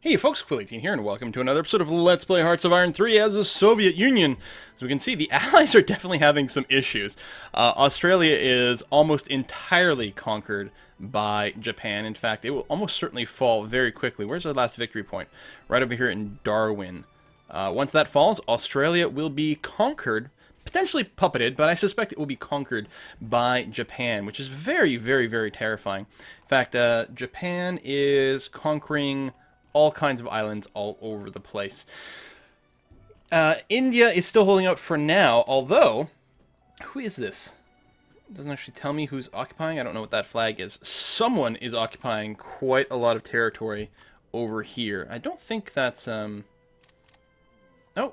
Hey folks, Quill18 here, and welcome to another episode of Let's Play Hearts of Iron 3 as the Soviet Union. As we can see, the Allies are definitely having some issues. Australia is almost entirely conquered by Japan. In fact, it will almost certainly fall very quickly. Where's our last victory point? Right over here in Darwin. Once that falls, Australia will be conquered, potentially puppeted, but I suspect it will be conquered by Japan, which is very, very, very terrifying. In fact, Japan is conquering all kinds of islands all over the place. India is still holding out for now, although, who is this? It doesn't actually tell me who's occupying. I don't know what that flag is. Someone is occupying quite a lot of territory over here. I don't think that's, oh,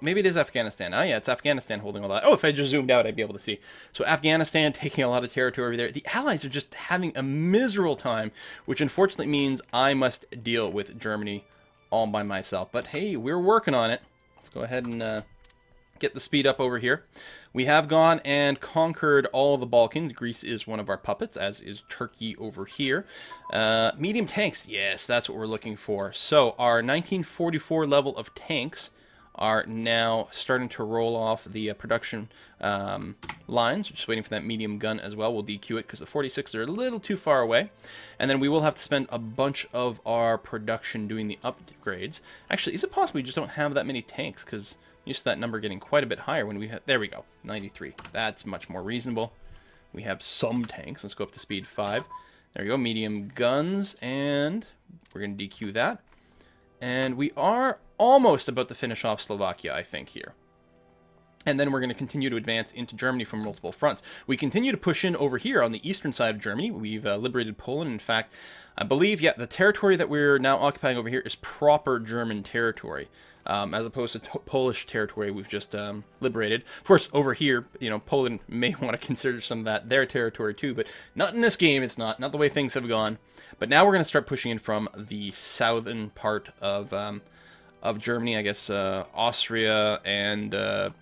maybe it is Afghanistan. Oh, yeah, it's Afghanistan holding all that. Oh, if I just zoomed out, I'd be able to see. So Afghanistan taking a lot of territory over there. The Allies are just having a miserable time, which unfortunately means I must deal with Germany all by myself. But hey, we're working on it. Let's go ahead and get the speed up over here. We have gone and conquered all the Balkans. Greece is one of our puppets, as is Turkey over here. Medium tanks, yes, that's what we're looking for. So our 1944 level of tanks are now starting to roll off the production lines. Just waiting for that medium gun as well. We'll DQ it because the 46s are a little too far away. And then we will have to spend a bunch of our production doing the upgrades. Actually, is it possible we just don't have that many tanks? Because I'm used to that number getting quite a bit higher when we have... There we go, 93. That's much more reasonable. We have some tanks. Let's go up to speed 5. There we go, medium guns. And we're going to DQ that. And we are almost about to finish off Slovakia, I think, here. And then we're going to continue to advance into Germany from multiple fronts. We continue to push in over here on the eastern side of Germany. We've liberated Poland. In fact, I believe, yeah, the territory that we're now occupying over here is proper German territory, as opposed to Polish territory we've just liberated. Of course, over here, you know, Poland may want to consider some of that their territory too, but not in this game. It's not the way things have gone. But now we're going to start pushing in from the southern part of Germany, I guess, Austria and the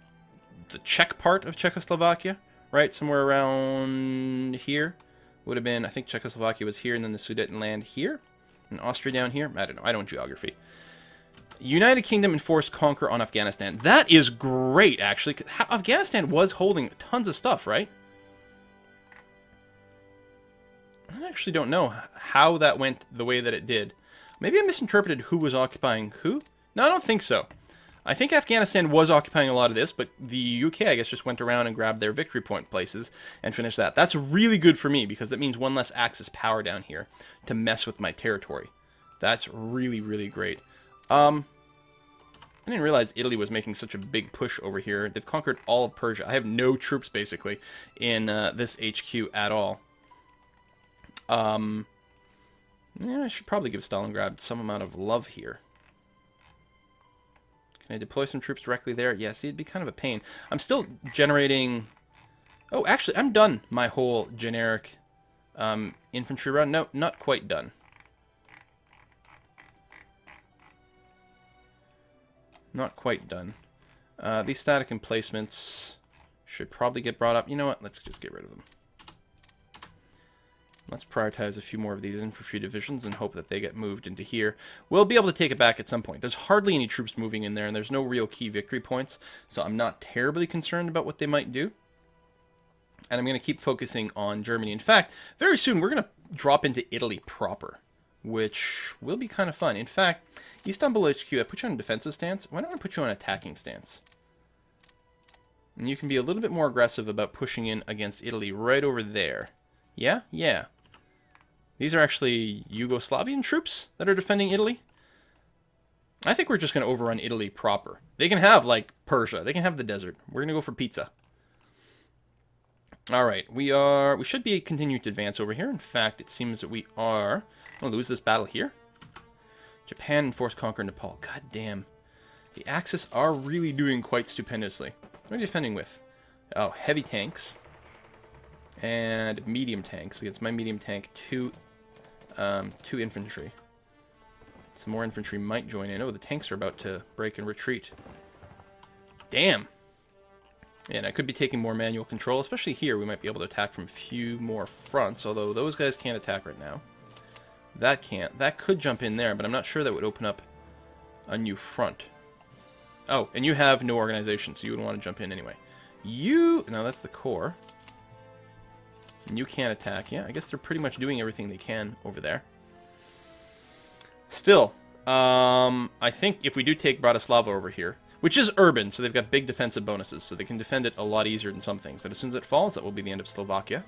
Czech part of Czechoslovakia, right? Somewhere around here would have been, I think Czechoslovakia was here, and then the Sudetenland here, and Austria down here. I don't know. I don't geography. United Kingdom enforced conquer on Afghanistan. That is great, actually. Afghanistan was holding tons of stuff, right? I actually don't know how that went the way that it did. Maybe I misinterpreted who was occupying who. No, I don't think so. I think Afghanistan was occupying a lot of this, but the UK, I guess, just went around and grabbed their victory point places and finished that. That's really good for me, because that means one less Axis power down here to mess with my territory. That's really, really great. I didn't realize Italy was making such a big push over here. They've conquered all of Persia. I have no troops, basically, in this HQ at all. Yeah, I should probably give Stalingrad some amount of love here. Can I deploy some troops directly there? Yeah, see, it'd be kind of a pain. I'm still generating... Oh, actually, I'm done my whole generic infantry run. No, not quite done. Not quite done. These static emplacements should probably get brought up. You know what? Let's just get rid of them. Let's prioritize a few more of these infantry divisions and hope that they get moved into here. We'll be able to take it back at some point. There's hardly any troops moving in there, and there's no real key victory points, so I'm not terribly concerned about what they might do. And I'm going to keep focusing on Germany. In fact, very soon we're going to drop into Italy proper, which will be kind of fun. In fact, Istanbul HQ, I put you on a defensive stance. Why don't I put you on an attacking stance? And you can be a little bit more aggressive about pushing in against Italy right over there. Yeah? Yeah. These are actually Yugoslavian troops that are defending Italy. I think we're just going to overrun Italy proper. They can have, like, Persia. They can have the desert. We're going to go for pizza. Alright, we should be continuing to advance over here. In fact, it seems that we are going to lose this battle here. Japan enforced conquer Nepal. God damn. The Axis are really doing quite stupendously. What are you defending with? Oh, heavy tanks. And medium tanks. Against my medium tank, two infantry. Some more infantry might join in. Oh, the tanks are about to break and retreat. Damn. And I could be taking more manual control, especially here. We might be able to attack from a few more fronts, although those guys can't attack right now. That can't. That could jump in there, but I'm not sure that would open up a new front. Oh, and you have no organization, so you would want to jump in anyway. You... No, that's the core. And you can't attack. Yeah, I guess they're pretty much doing everything they can over there. Still, I think if we do take Bratislava over here, which is urban, so they've got big defensive bonuses, so they can defend it a lot easier than some things. But as soon as it falls, that will be the end of Slovakia.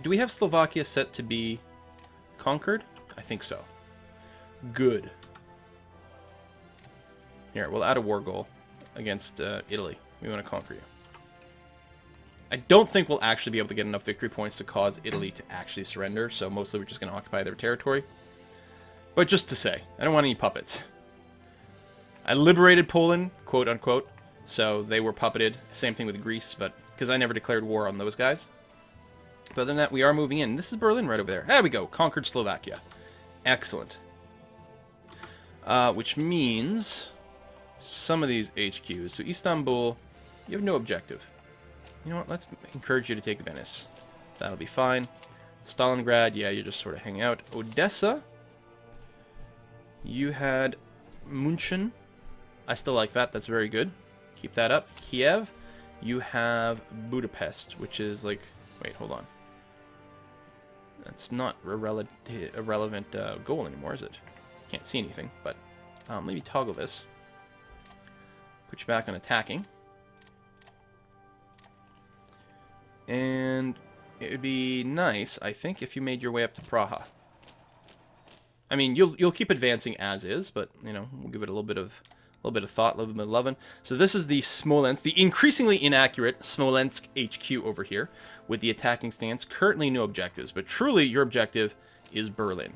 Do we have Slovakia set to be conquered? I think so. Good. Here, we'll add a war goal against Italy. We want to conquer you. I don't think we'll actually be able to get enough victory points to cause Italy to actually surrender, so mostly we're just going to occupy their territory. But just to say, I don't want any puppets. I liberated Poland, quote-unquote, so they were puppeted. Same thing with Greece, but because I never declared war on those guys. But other than that, we are moving in. This is Berlin right over there. There we go. Conquered Slovakia. Excellent. Which means some of these HQs. So Istanbul, you have no objective. You know what? Let's encourage you to take Venice. That'll be fine. Stalingrad, yeah, you're just sort of hanging out. Odessa, you had München. I still like that. That's very good. Keep that up. Kiev, you have Budapest, which is like... Wait, hold on. That's not a relevant goal anymore, is it? Can't see anything, but let me toggle this. Put you back on attacking. And it would be nice, I think, if you made your way up to Praha. I mean, you'll keep advancing as is, but you know, we'll give it a little bit of thought, a little bit of loving. So this is the Smolensk, the increasingly inaccurate Smolensk HQ over here, with the attacking stance. Currently no objectives, but truly your objective is Berlin.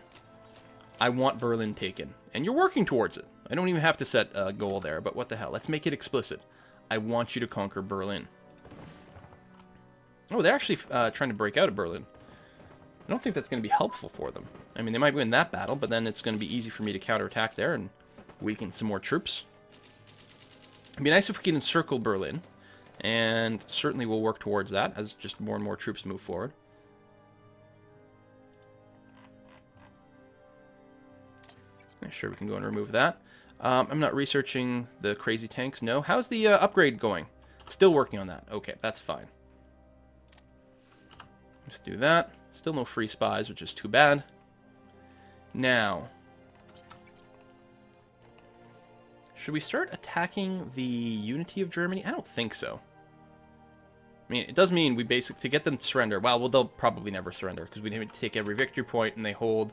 I want Berlin taken, and you're working towards it. I don't even have to set a goal there, but what the hell? Let's make it explicit. I want you to conquer Berlin. Oh, they're actually trying to break out of Berlin. I don't think that's going to be helpful for them. I mean, they might win that battle, but then it's going to be easy for me to counterattack there and weaken some more troops. It'd be nice if we can encircle Berlin, and certainly we'll work towards that as just more and more troops move forward. Sure, we can go and remove that. I'm not researching the crazy tanks. No. How's the upgrade going? Still working on that. Okay, that's fine. Let's do that. Still no free spies, which is too bad. Now, should we start attacking the unity of Germany? I don't think so. I mean, it does mean we basically, to get them to surrender, well, they'll probably never surrender, because we need to take every victory point, and they hold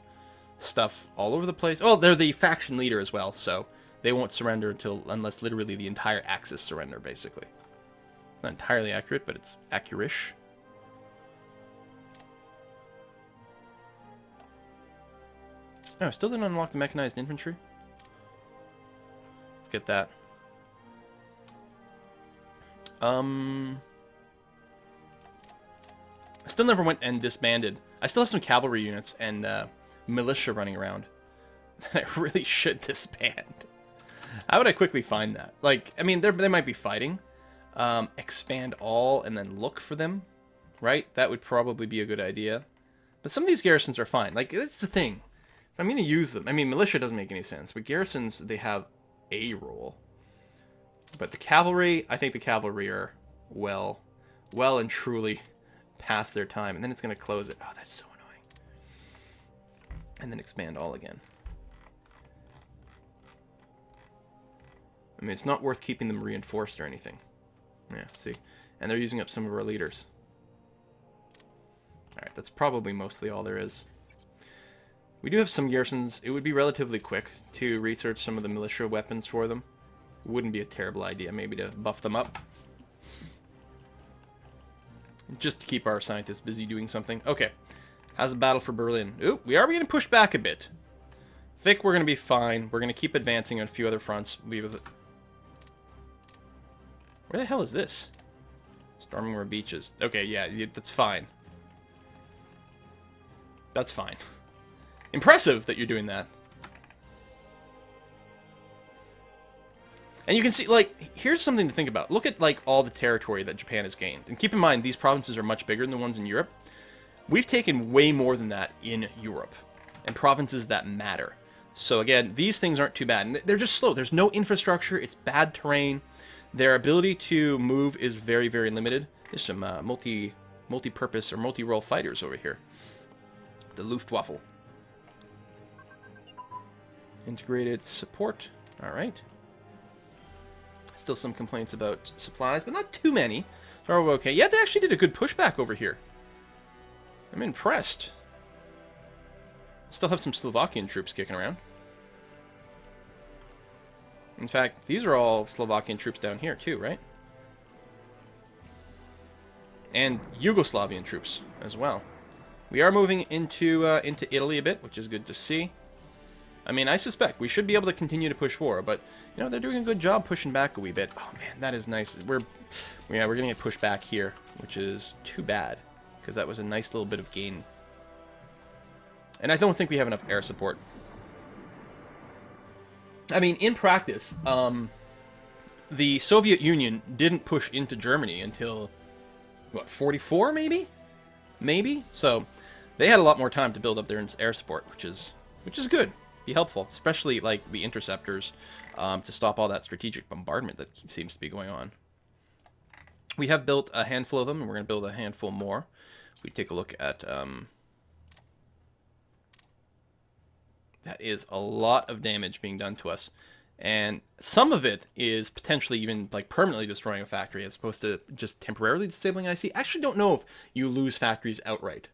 stuff all over the place. Oh, they're the faction leader as well, so they won't surrender unless literally the entire Axis surrender, basically. Not entirely accurate, but it's accurate-ish. Oh, still didn't unlock the mechanized infantry. Let's get that. I still never went and disbanded. I still have some cavalry units and militia running around that I really should disband. How would I quickly find that? Like, I mean, they might be fighting. Expand all and then look for them, right? That would probably be a good idea. But some of these garrisons are fine. Like, that's the thing. I'm going to use them. I mean, militia doesn't make any sense, but garrisons, they have a role. But the cavalry, I think the cavalry are well and truly past their time. And then it's going to close it. Oh, that's so annoying. And then expand all again. I mean, it's not worth keeping them reinforced or anything. Yeah, see? And they're using up some of our leaders. Alright, that's probably mostly all there is. We do have some garrisons. It would be relatively quick to research some of the militia weapons for them. Wouldn't be a terrible idea, maybe, to buff them up. Just to keep our scientists busy doing something. Okay. How's the battle for Berlin? Ooh, we are getting pushed back a bit. I think we're going to be fine. We're going to keep advancing on a few other fronts. Where the hell is this? Storming our beaches. Okay, yeah, that's fine. That's fine. Impressive that you're doing that. And you can see, like, here's something to think about. Look at, like, all the territory that Japan has gained. And keep in mind, these provinces are much bigger than the ones in Europe. We've taken way more than that in Europe. And provinces that matter. So again, these things aren't too bad. And they're just slow. There's no infrastructure. It's bad terrain. Their ability to move is very, very limited. There's some multi-purpose or multi-role fighters over here. The Luftwaffe. Integrated support. All right. Still some complaints about supplies, but not too many. So we're okay. Yeah, they actually did a good pushback over here. I'm impressed. Still have some Slovakian troops kicking around. In fact, these are all Slovakian troops down here too, right? And Yugoslavian troops as well. We are moving into Italy a bit, which is good to see. I mean, I suspect we should be able to continue to push forward, but you know they're doing a good job pushing back a wee bit. Oh man, that is nice. We're gonna get pushed back here, which is too bad because that was a nice little bit of gain. And I don't think we have enough air support. I mean, in practice, the Soviet Union didn't push into Germany until what, 44 maybe? Maybe. So they had a lot more time to build up their air support, which is good. Be helpful, especially like the interceptors, to stop all that strategic bombardment that seems to be going on. We have built a handful of them, and we're going to build a handful more. We take a look at that is a lot of damage being done to us, and some of it is potentially even like permanently destroying a factory as opposed to just temporarily disabling IC. I actually don't know if you lose factories outright.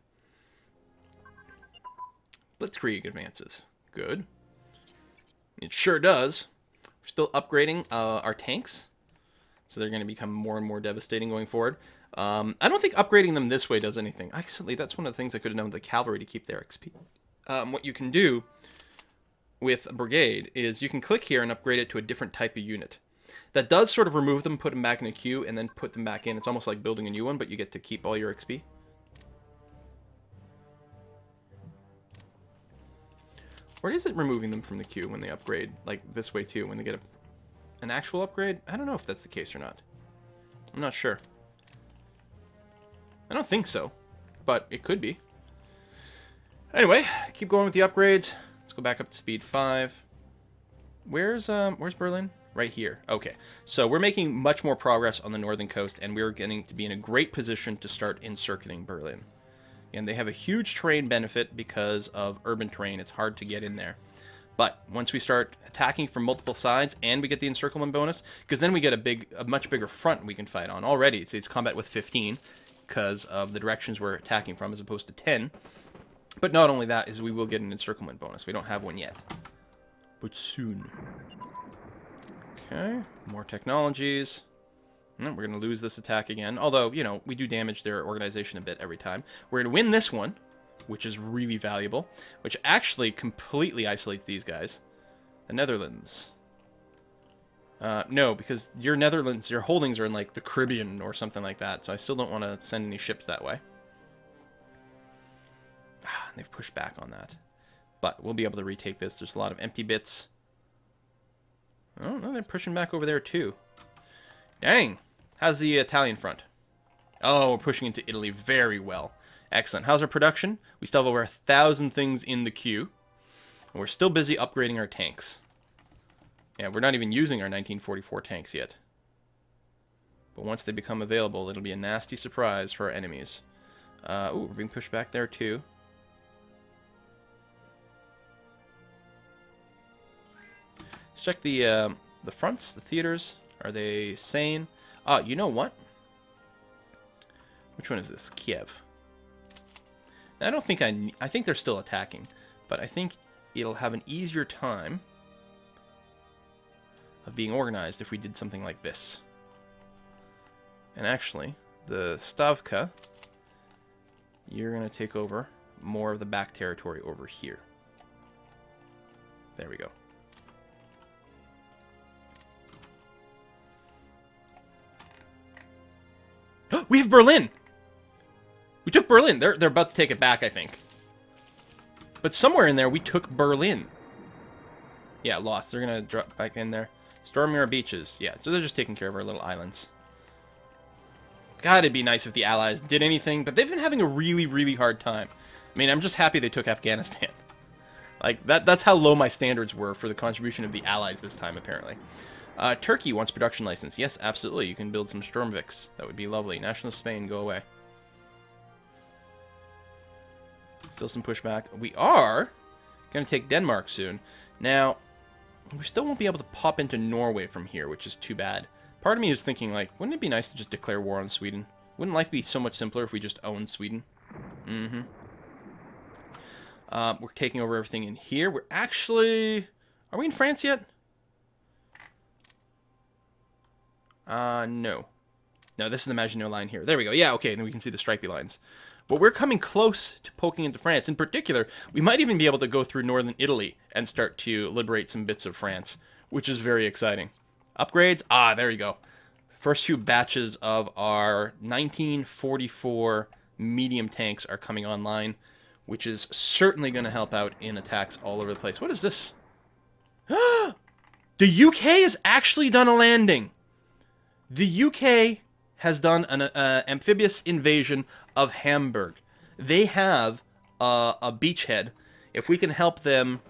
Blitzkrieg advances. Good. It sure does. We're still upgrading our tanks, so they're going to become more and more devastating going forward. I don't think upgrading them this way does anything. Actually, that's one of the things I could have done with the cavalry to keep their XP. What you can do with a brigade is you can click here and upgrade it to a different type of unit. That does sort of remove them, put them back in a queue, and then put them back in. It's almost like building a new one, but you get to keep all your XP. Or is it removing them from the queue when they upgrade, like this way too, when they get an actual upgrade? I don't know if that's the case or not. I'm not sure. I don't think so, but it could be. Anyway, keep going with the upgrades. Let's go back up to speed 5. Where's Berlin? Right here. Okay, so we're making much more progress on the northern coast, and we're getting to be in a great position to start encircling Berlin. And they have a huge terrain benefit because of urban terrain. It's hard to get in there. But once we start attacking from multiple sides and we get the encirclement bonus, because then we get a much bigger front we can fight on. Already, it's combat with 15 because of the directions we're attacking from as opposed to 10. But not only that, is we will get an encirclement bonus. We don't have one yet. But soon. Okay, more technologies. We're going to lose this attack again. Although, you know, we do damage their organization a bit every time. We're going to win this one, which is really valuable. Which actually completely isolates these guys. The Netherlands. No, because your Netherlands, your holdings are in, like, the Caribbean or something like that. So I still don't want to send any ships that way. They've pushed back on that. But we'll be able to retake this. There's a lot of empty bits. Oh, no, they're pushing back over there, too. Dang. How's the Italian front? Oh, we're pushing into Italy very well. Excellent. How's our production? We still have over 1,000 things in the queue. And we're still busy upgrading our tanks. Yeah, we're not even using our 1944 tanks yet. But once they become available, it'll be a nasty surprise for our enemies. Ooh, we're being pushed back there, too. Let's check the fronts, the theaters. Are they sane? You know what? Which one is this? Kiev. Now, I don't think I think they're still attacking, but I think it'll have an easier time of being organized if we did something like this. And actually, the Stavka, you're going to take over more of the back territory over here. There we go. We have Berlin! We took Berlin. They're about to take it back, I think. But somewhere in there, we took Berlin. Yeah, lost. They're going to drop back in there. Storming our beaches. Yeah, so they're just taking care of our little islands. God, it'd be nice if the Allies did anything, but they've been having a really, really hard time. I mean, I'm just happy they took Afghanistan. Like, that's how low my standards were for the contribution of the Allies this time, apparently. Turkey wants production license. Yes, absolutely. You can build some Sturmviks. That would be lovely. National Spain, go away. Still some pushback. We are going to take Denmark soon. Now, we still won't be able to pop into Norway from here, which is too bad. Part of me is thinking, like, wouldn't it be nice to just declare war on Sweden? Wouldn't life be so much simpler if we just owned Sweden? Mm-hmm. We're taking over everything in here. We're actually... Are we in France yet? No. No, this is the Maginot Line here. There we go. Yeah, okay, and we can see the stripy lines. But we're coming close to poking into France. In particular, we might even be able to go through northern Italy and start to liberate some bits of France, which is very exciting. Upgrades? Ah, there you go. First few batches of our 1944 medium tanks are coming online, which is certainly going to help out in attacks all over the place. What is this? The UK has actually done a landing. The UK has done an amphibious invasion of Hamburg. They have a beachhead. If we can help them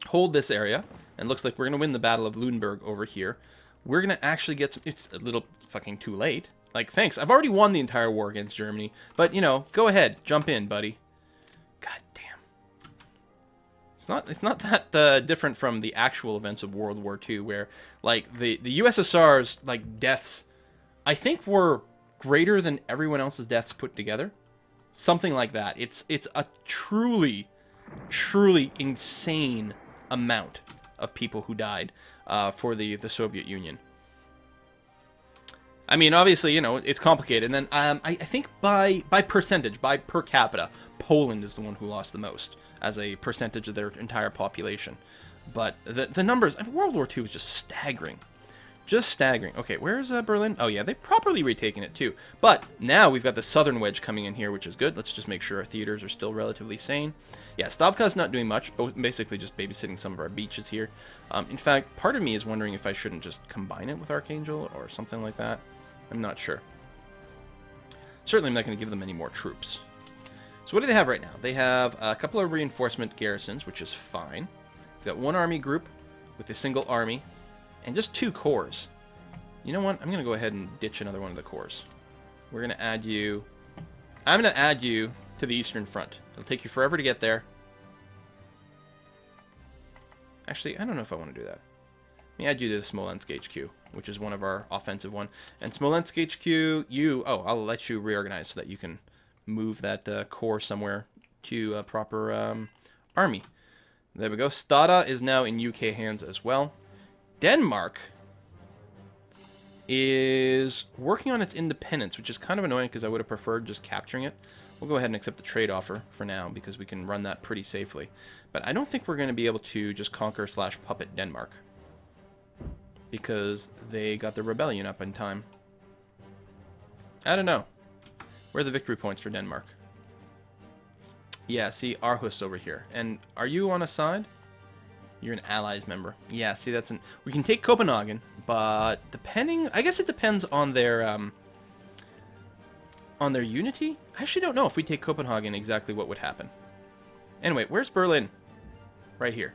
hold this area, and it looks like we're going to win the Battle of Lüneburg over here, we're going to actually get some... It's a little fucking too late. Like, thanks. I've already won the entire war against Germany. But, you know, go ahead. Jump in, buddy. God damn. It's not that different from the actual events of World War II, where, like, the USSR's, like, deaths... I think were greater than everyone else's deaths put together. Something like that. It's a truly, truly insane amount of people who died for the Soviet Union. I mean, obviously, you know, it's complicated. And then I think by percentage, by per capita, Poland is the one who lost the most as a percentage of their entire population. But the numbers, I mean, World War II was just staggering. Just staggering. Okay, where's Berlin? Oh, yeah, they've properly retaken it, too. But now we've got the southern wedge coming in here, which is good. Let's just make sure our theaters are still relatively sane. Yeah, Stavka's not doing much, basically just babysitting some of our beaches here. In fact, part of me is wondering if I shouldn't just combine it with Archangel or something like that. I'm not sure. Certainly I'm not going to give them any more troops. So what do they have right now? They have a couple of reinforcement garrisons, which is fine. They've got one army group with a single army. And just 2 corps. You know what? I'm going to go ahead and ditch another one of the corps. We're going to add you... I'm going to add you to the Eastern Front. It'll take you forever to get there. Actually, I don't know if I want to do that. Let me add you to the Smolensk HQ, which is one of our offensive one. And Smolensk HQ, you... Oh, I'll let you reorganize so that you can move that corps somewhere to a proper army. There we go. Stada is now in UK hands as well. Denmark is working on its independence, which is kind of annoying because I would have preferred just capturing it. We'll go ahead and accept the trade offer for now because we can run that pretty safely. But I don't think we're going to be able to just conquer / puppet Denmark because they got the rebellion up in time. I don't know. Where are the victory points for Denmark? Yeah, see, Aarhus over here. And are you on a side? You're an Allies member. Yeah, see, that's an... We can take Copenhagen, but depending... I guess it depends on their unity. I actually don't know if we take Copenhagen exactly what would happen. Anyway, where's Berlin? Right here.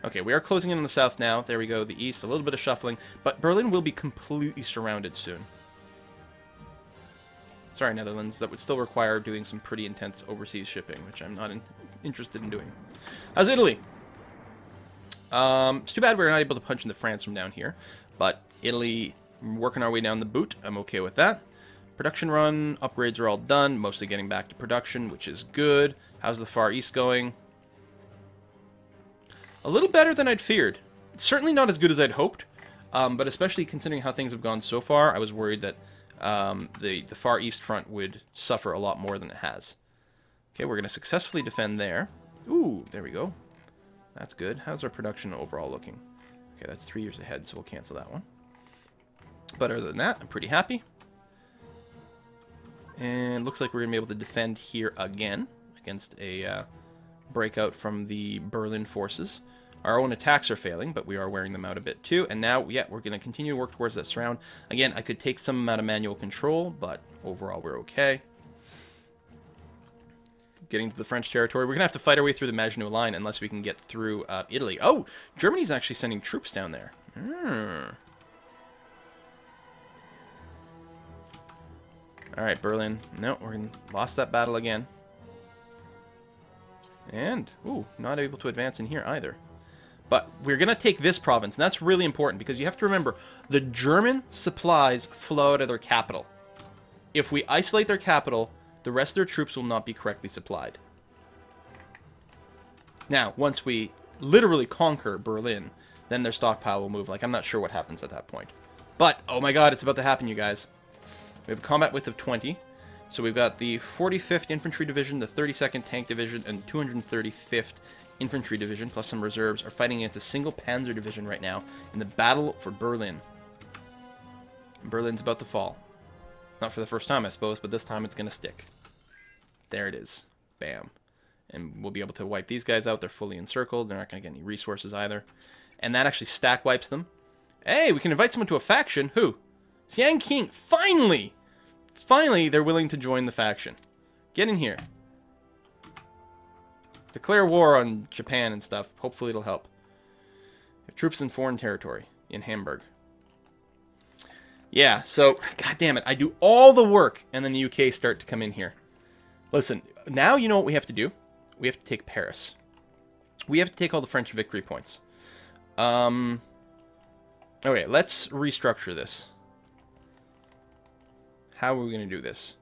Okay, we are closing in on the south now. There we go, the east, a little bit of shuffling. But Berlin will be completely surrounded soon. Sorry, Netherlands. That would still require doing some pretty intense overseas shipping, which I'm not interested in doing. How's Italy? It's too bad we're not able to punch into France from down here, but Italy, working our way down the boot, I'm okay with that. Production run, upgrades are all done, mostly getting back to production, which is good. How's the Far East going? A little better than I'd feared. Certainly not as good as I'd hoped, but especially considering how things have gone so far, I was worried that the Far East front would suffer a lot more than it has. Okay, we're going to successfully defend there. Ooh, there we go. That's good. How's our production overall looking? Okay, that's 3 years ahead, so we'll cancel that one. But other than that, I'm pretty happy. And looks like we're going to be able to defend here again against a breakout from the Berlin forces. Our own attacks are failing, but we are wearing them out a bit too. And now, yeah, we're going to continue to work towards that surround. Again, I could take some amount of manual control, but overall we're okay. getting to the French territory. We're going to have to fight our way through the Maginot Line unless we can get through Italy. Oh, Germany's actually sending troops down there. All right, Berlin. No, lost that battle again. And, ooh, not able to advance in here either. But we're going to take this province, and that's really important because you have to remember, the German supplies flow out of their capital. If we isolate their capital, the rest of their troops will not be correctly supplied. Now, once we literally conquer Berlin, then their stockpile will move. Like, I'm not sure what happens at that point. But, oh my god, it's about to happen, you guys. We have a combat width of 20. So we've got the 45th Infantry Division, the 32nd Tank Division, and 235th Infantry Division, plus some reserves, are fighting against a single Panzer Division right now in the battle for Berlin. And Berlin's about to fall. Not for the first time, I suppose, but this time it's going to stick. There it is. Bam. And we'll be able to wipe these guys out. They're fully encircled. They're not going to get any resources either. And that actually stack wipes them. Hey, we can invite someone to a faction. Who? Xiang King. Finally! Finally, they're willing to join the faction. Get in here. Declare war on Japan and stuff. Hopefully it'll help. Have troops in foreign territory. In Hamburg. Yeah, so, god damn it. I do all the work, and then the UK start to come in here. Listen, now you know what we have to do. We have to take Paris. We have to take all the French victory points. Okay, let's restructure this. How are we going to do this?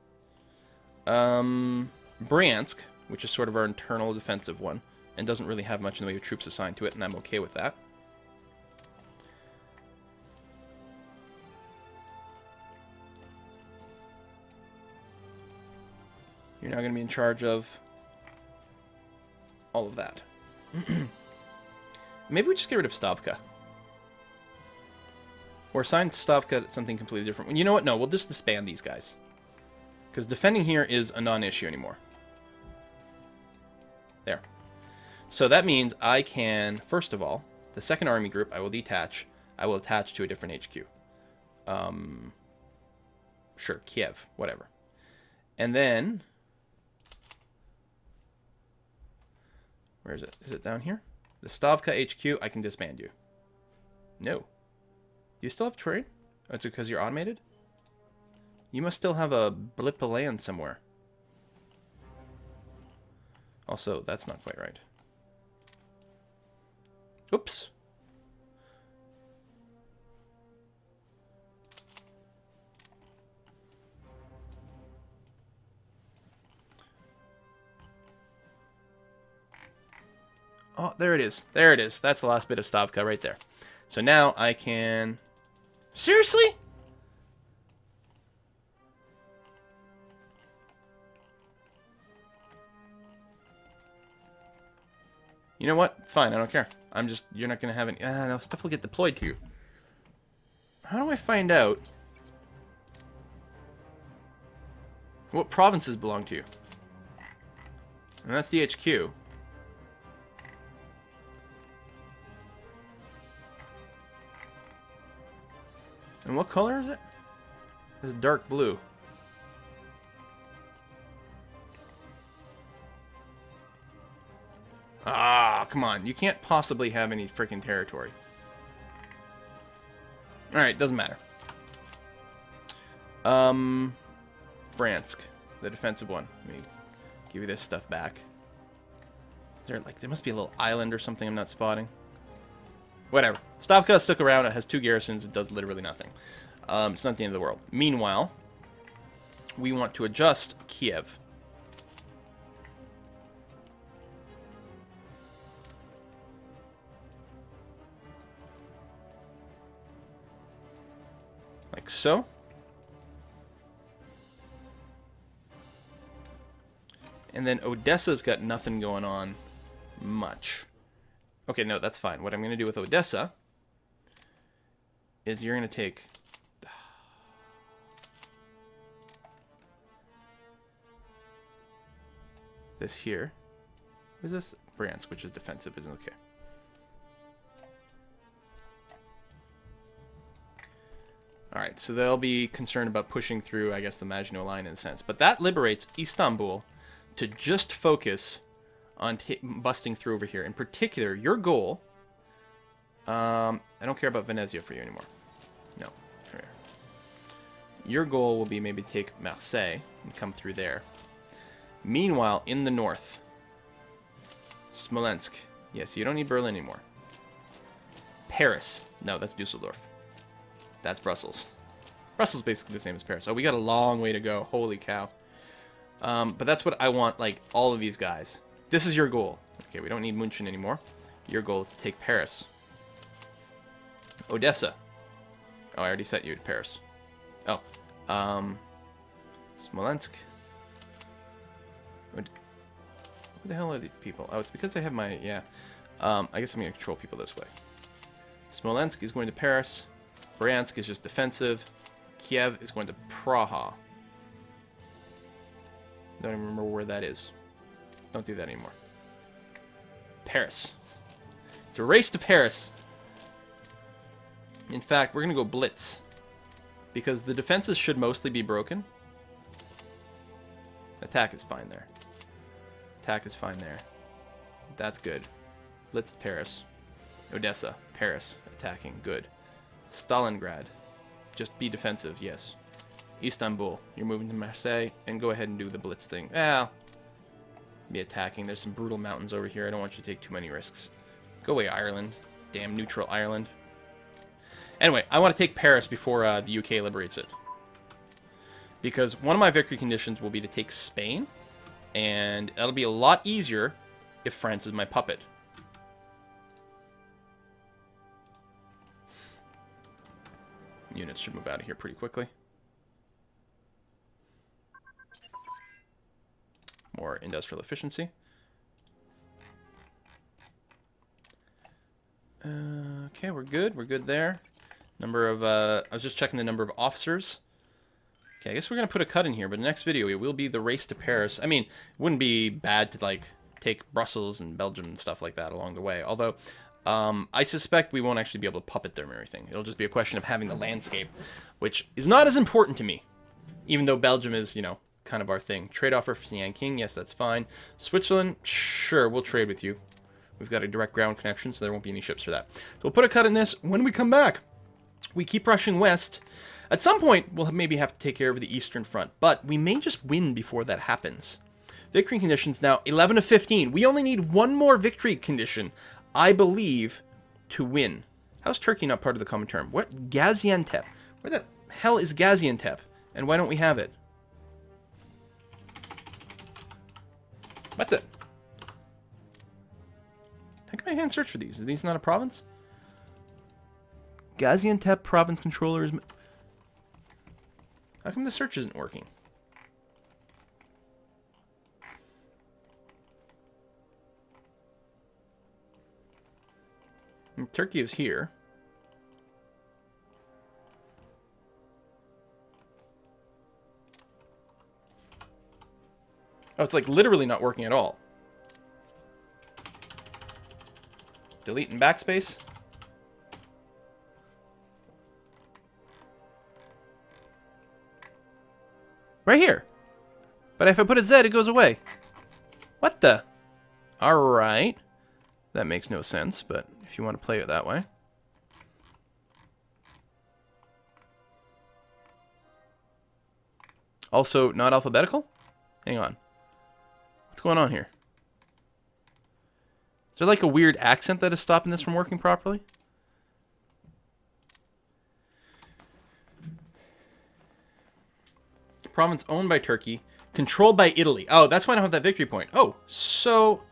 Bryansk, which is sort of our internal defensive one, and doesn't really have much in the way of troops assigned to it, and I'm okay with that. You're now going to be in charge of all of that. Maybe we just get rid of Stavka. Or assign Stavka something completely different. You know what? No, we'll just disband these guys. Because defending here is a non-issue anymore. There. So that means I can, first of all, the second army group I will detach. I will attach to a different HQ. Sure, Kiev, whatever. And then... Where is it? Is it down here? The Stavka HQ, I can disband you. No. Do you still have terrain? Oh, it's because you're automated? You must still have a blip of land somewhere. Also, that's not quite right. Oops. Oh, there it is. There it is. That's the last bit of Stavka right there. So now I can... Seriously? You know what? It's fine. I don't care. I'm just... You're not going to have any... no, stuff will get deployed to you. How do I find out what provinces belong to you? And that's the HQ. And what color is it? It's dark blue. Ah, come on. You can't possibly have any freaking territory. Alright, doesn't matter. Bryansk, the defensive one. Let me give you this stuff back. Is there, like, there must be a little island or something I'm not spotting. Whatever. Stavka stuck around. It has 2 garrisons. It does literally nothing. It's not the end of the world. Meanwhile, we want to adjust Kiev. Like so. And then Odessa's got nothing going on much. Okay, no, that's fine. What I'm going to do with Odessa is you're going to take... this here. What is this? Bryansk, which is defensive, isn't okay. Alright, so they'll be concerned about pushing through, I guess, the Maginot Line in a sense. But that liberates Istanbul to just focus on busting through over here. In particular, your goal... I don't care about Venezia for you anymore. No. Come here. Your goal will be maybe take Marseille and come through there. Meanwhile, in the north... Smolensk. Yes, you don't need Berlin anymore. Paris. No, that's Dusseldorf. That's Brussels. Brussels is basically the same as Paris. Oh, we got a long way to go. Holy cow. But that's what I want, like, all of these guys. This is your goal. Okay, we don't need München anymore. Your goal is to take Paris. Odessa. Oh, I already set you to Paris. Oh. Smolensk. Who the hell are these people? Oh, it's because I have my... Yeah. I guess I'm going to control people this way. Smolensk is going to Paris. Bryansk is just defensive. Kiev is going to Praha. Don't even remember where that is. Don't do that anymore. Paris. It's a race to Paris. In fact, we're going to go blitz. Because the defenses should mostly be broken. Attack is fine there. Attack is fine there. That's good. Blitz Paris. Odessa. Paris. Attacking. Good. Stalingrad. Just be defensive. Yes. Istanbul. You're moving to Marseille. And go ahead and do the blitz thing. Well, be attacking. There's some brutal mountains over here. I don't want you to take too many risks. Go away, Ireland. Damn neutral Ireland. Anyway, I want to take Paris before the UK liberates it. Because one of my victory conditions will be to take Spain. And that'll be a lot easier if France is my puppet. Units should move out of here pretty quickly. More industrial efficiency. Okay, we're good. We're good there. Number of, I was just checking the number of officers. Okay, I guess we're going to put a cut in here, but the next video it will be the race to Paris. I mean, it wouldn't be bad to, like, take Brussels and Belgium and stuff like that along the way. Although, I suspect we won't actually be able to puppet them or everything. It'll just be a question of having the landscape, which is not as important to me. Even though Belgium is, you know, kind of our thing. Trade offer for Nanking, yes, that's fine. Switzerland, sure, we'll trade with you. We've got a direct ground connection, so there won't be any ships for that. So we'll put a cut in this. When we come back, we keep rushing west. At some point, we'll maybe have to take care of the Eastern Front, but we may just win before that happens. Victory conditions now 11 of 15. We only need one more victory condition, I believe, to win. How's Turkey not part of the common term? What? Gaziantep. Where the hell is Gaziantep? And why don't we have it? What the? How can I hand search for these? Are these not a province? Gaziantep province controller is... How come the search isn't working? Turkey is here. Oh, it's like literally not working at all. Delete and backspace. Right here. But if I put a Z, it goes away. What the? Alright. That makes no sense, but if you want to play it that way. Also, not alphabetical? Hang on. What's going on here? Is there like a weird accent that is stopping this from working properly? Province owned by Turkey, controlled by Italy. Oh, that's why I don't have that victory point. Oh, so...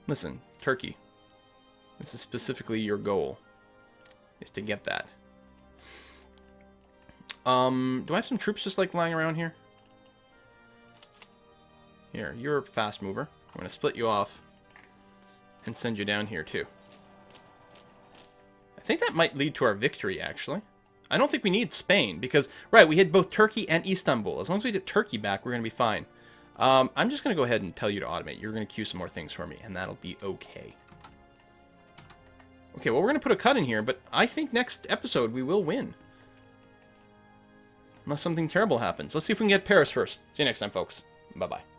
Listen, Turkey. This is specifically your goal, is to get that. Do I have some troops just like lying around here? Here, you're a fast mover. I'm going to split you off and send you down here too. I think that might lead to our victory, actually. I don't think we need Spain, because, right, we had both Turkey and Istanbul. As long as we get Turkey back, we're going to be fine. I'm just going to go ahead and tell you to automate. You're going to queue some more things for me, and that'll be okay. Okay, well, we're going to put a cut in here, but I think next episode we will win. Unless something terrible happens. Let's see if we can get Paris first. See you next time, folks. Bye-bye.